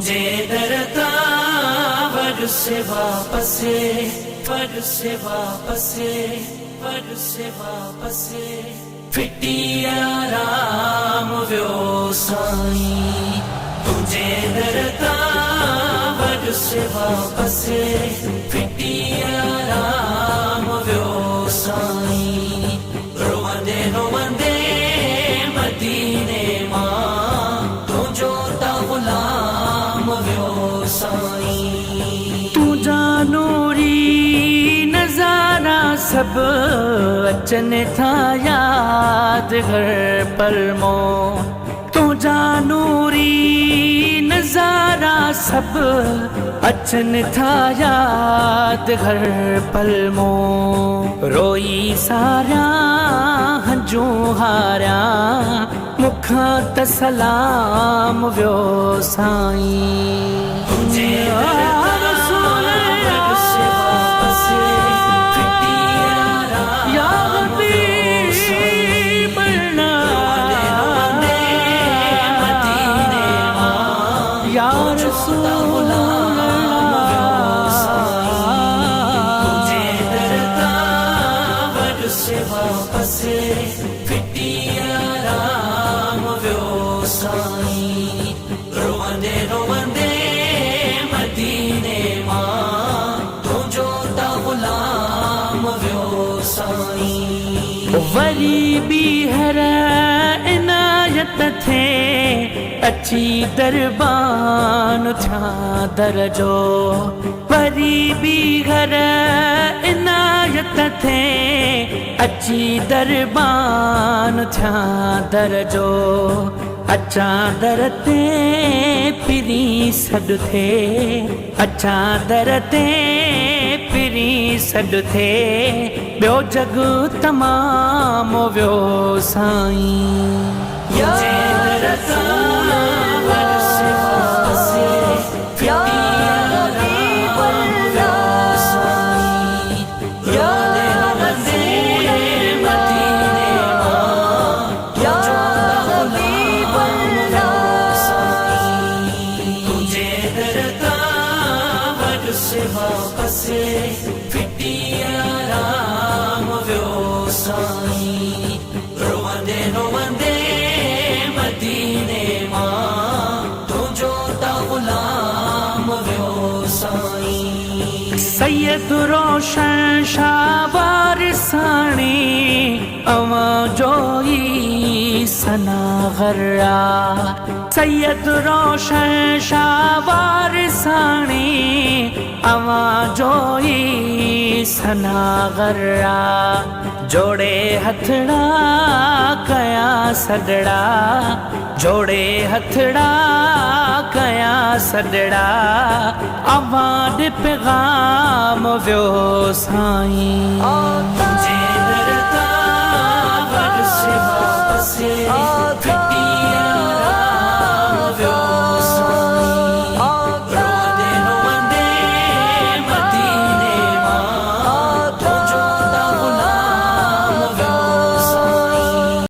तुझे डरता वर से वापस वर से वापस वर से वापस फिटी आराम व्यो साईं तुझे डरता वर से वापस फिटी आराम व्यो साईं रोवंदे रोवंदे मदीने मां तुझो ता गुलाम व्यो साईं तुझा नूरी नजारा सब अचन था याद घर पल मो तुझा नूरी नजारा सब अचन था याद घर पल मो रोई सारा हंजू हारा मुखा त सलाम व्यो साईं तुझे वापस फिटी आराम व्यो साईं रोवंदे रोवंदे मदीने मां तुझो ता गुलाम व्यो साईं वरी बीहर इनायत थे अची दरबान था दरजो वरी बीहर इनायत थे अची दरबान था दरजो अचा दर ते पिरी सॾ थे अचा दर ते पिरी सॾ थे ॿियो जग तमाम व्यो साईं वापस फिटी आराम व्यो साईं रोवंदे रोवंदे मदीने मां तुझो ता गुलाम व्यो साईं सैयद रोशन शाह वारिसाणी अवां जोई सना गर्रा सैयद रोशन शाह वारिसाणी अवां जोई सना गर्रा जोड़े हथड़ा कया सदड़ा जोड़े हथड़ा कया सदड़ा अवां दे पैगाम व्यो साईं